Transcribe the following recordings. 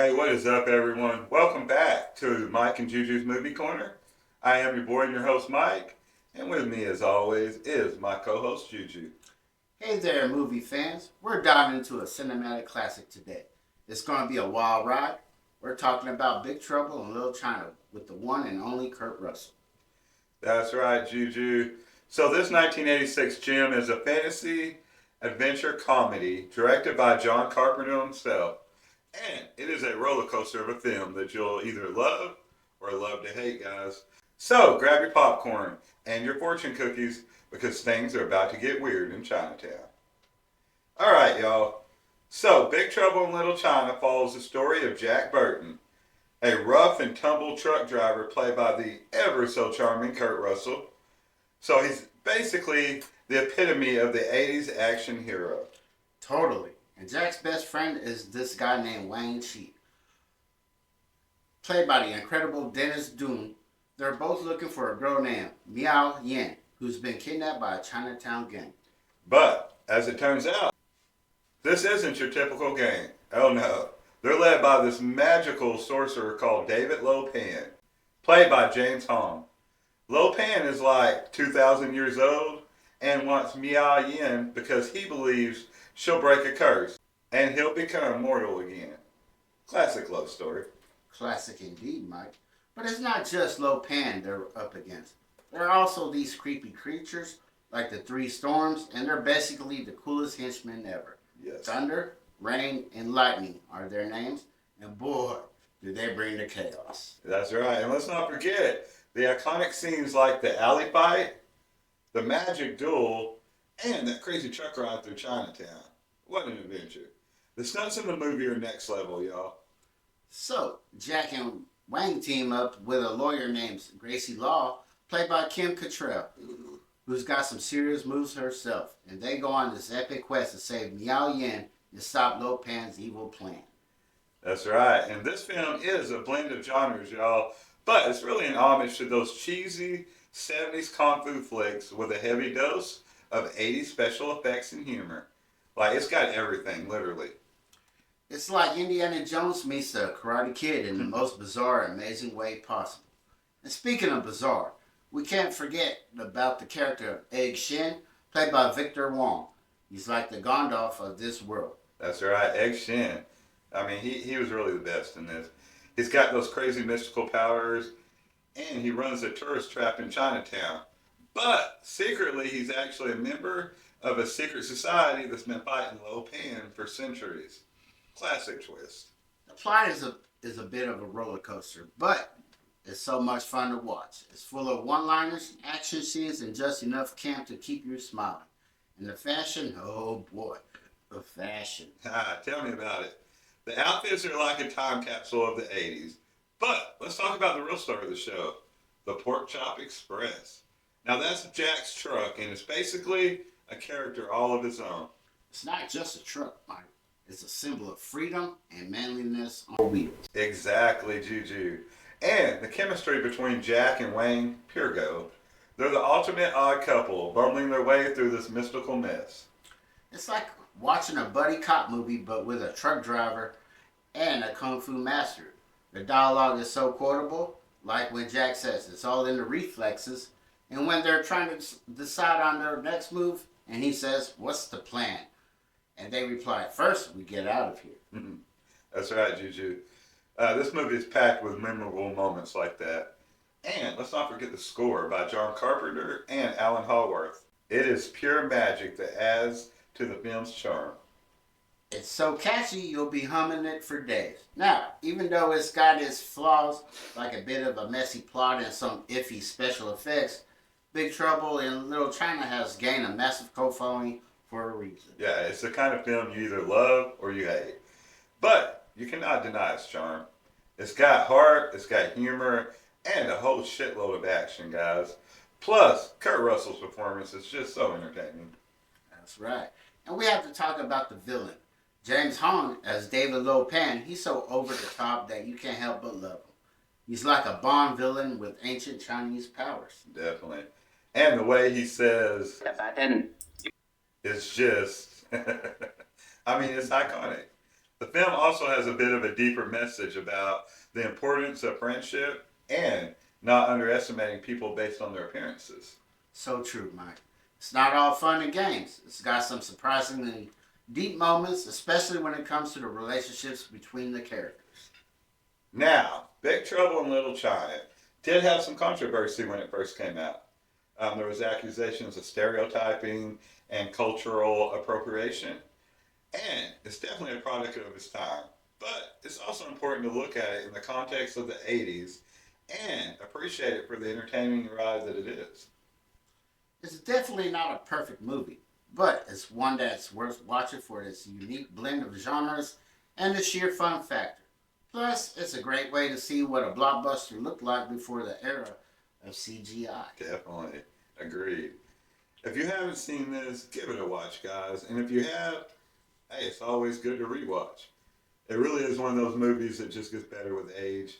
Hey, what is up, everyone? Welcome back to Mike and Juju's Movie Corner. I am your boy and your host, Mike, and with me, as always, is my co-host, Juju. Hey there, movie fans. We're diving into a cinematic classic today. It's going to be a wild ride. We're talking about Big Trouble in Little China with the one and only Kurt Russell. That's right, Juju. So this 1986 gem is a fantasy adventure comedy directed by John Carpenter himself. And it is a roller coaster of a film that you'll either love or love to hate, guys. So grab your popcorn and your fortune cookies because things are about to get weird in Chinatown. All right, y'all. So Big Trouble in Little China follows the story of Jack Burton, a rough and tumble truck driver played by the ever so charming Kurt Russell. So he's basically the epitome of the 80s action hero. Totally. And Jack's best friend is this guy named Wang Chi, played by the incredible Dennis Dun. They're both looking for a girl named Miao Yin, who's been kidnapped by a Chinatown gang. But, as it turns out, this isn't your typical gang. Oh no. They're led by this magical sorcerer called David Lo Pan, played by James Hong. Lo Pan is like 2,000 years old and wants Miao Yin because he believes she'll break a curse and he'll become mortal again. Classic love story. Classic indeed, Mike. But it's not just Lo Pan they're up against. There are also these creepy creatures like the Three Storms, and they're basically the coolest henchmen ever. Yes. Thunder, Rain, and Lightning are their names, and boy, do they bring the chaos. That's right. And let's not forget the iconic scenes like the alley fight, the magic duel, and that crazy truck ride through Chinatown. What an adventure. The stunts in the movie are next level, y'all. So, Jack and Wang team up with a lawyer named Gracie Law, played by Kim Cattrall, who's got some serious moves herself, and they go on this epic quest to save Miao Yin and stop Lo Pan's evil plan. That's right. And this film is a blend of genres, y'all. But it's really an homage to those cheesy 70s kung fu flicks with a heavy dose of 80s special effects and humor. Like, it's got everything, literally. It's like Indiana Jones meets the Karate Kid in the most bizarre, amazing way possible. And speaking of bizarre, we can't forget about the character of Egg Shen, played by Victor Wong. He's like the Gandalf of this world. That's right, Egg Shen. I mean, he was really the best in this. He's got those crazy mystical powers, and he runs a tourist trap in Chinatown. But secretly, he's actually a member of a secret society that's been fighting Lo Pan for centuries. Classic twist. The plot is a bit of a roller coaster, but it's so much fun to watch. It's full of one-liners, action scenes, and just enough camp to keep you smiling. And the fashion, oh boy, the fashion. Tell me about it. The outfits are like a time capsule of the 80s. But let's talk about the real star of the show, the Pork Chop Express. Now that's Jack's truck, and it's basically a character all of his own. It's not just a truck, Mike. It's a symbol of freedom and manliness on wheels. Exactly, Juju. And the chemistry between Jack and Wayne, pure gold. They're the ultimate odd couple, bumbling their way through this mystical mess. It's like watching a buddy cop movie, but with a truck driver and a kung fu master. The dialogue is so quotable, like when Jack says it's all in the reflexes, and when they're trying to decide on their next move, and he says, "What's the plan?" And they reply, "First, we get out of here." Mm-hmm. That's right, Juju. This movie is packed with memorable moments like that. And let's not forget the score by John Carpenter and Alan Hallworth. It is pure magic that adds to the film's charm. It's so catchy, you'll be humming it for days. Now, even though it's got its flaws, like a bit of a messy plot and some iffy special effects, Big Trouble in Little China has gained a massive cult following for a reason. Yeah, it's the kind of film you either love or you hate. But you cannot deny its charm. It's got heart, it's got humor, and a whole shitload of action, guys. Plus, Kurt Russell's performance is just so entertaining. That's right. And we have to talk about the villain. James Hong as David Lo Pan, he's so over the top that you can't help but love him. He's like a Bond villain with ancient Chinese powers. Definitely. And the way he says, it's just, I mean, it's iconic. The film also has a bit of a deeper message about the importance of friendship and not underestimating people based on their appearances. So true, Mike. It's not all fun and games. It's got some surprisingly deep moments, especially when it comes to the relationships between the characters. Now, Big Trouble in Little China did have some controversy when it first came out. There was accusations of stereotyping and cultural appropriation, and it's definitely a product of its time. But it's also important to look at it in the context of the 80s and appreciate it for the entertaining ride that it is. It's definitely not a perfect movie, but it's one that's worth watching for its unique blend of genres and the sheer fun factor. Plus, it's a great way to see what a blockbuster looked like before the era of CGI. Definitely. Agreed. If you haven't seen this, give it a watch, guys. And if you have, hey, it's always good to rewatch. It really is one of those movies that just gets better with age.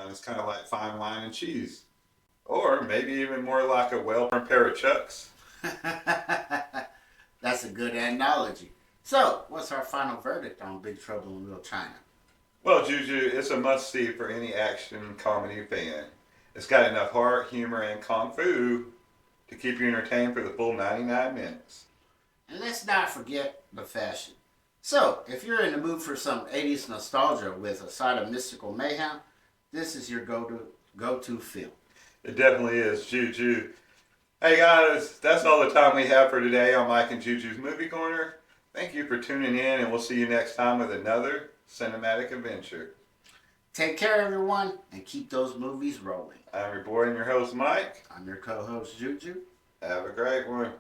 It's kind of like fine wine and cheese. Or maybe even more like a well-earned pair of chucks. That's a good analogy. So, what's our final verdict on Big Trouble in Little China? Well, Juju, it's a must-see for any action comedy fan. It's got enough heart, humor, and kung fu to keep you entertained for the full 99 minutes. And let's not forget the fashion. So, if you're in the mood for some 80s nostalgia with a side of mystical mayhem, this is your go-to film. It definitely is, Juju. Hey guys, that's all the time we have for today on Mike and Juju's Movie Corner. Thank you for tuning in, and we'll see you next time with another cinematic adventure. Take care, everyone, and keep those movies rolling. I'm your boy and your host, Mike. I'm your co-host, Juju. Have a great one.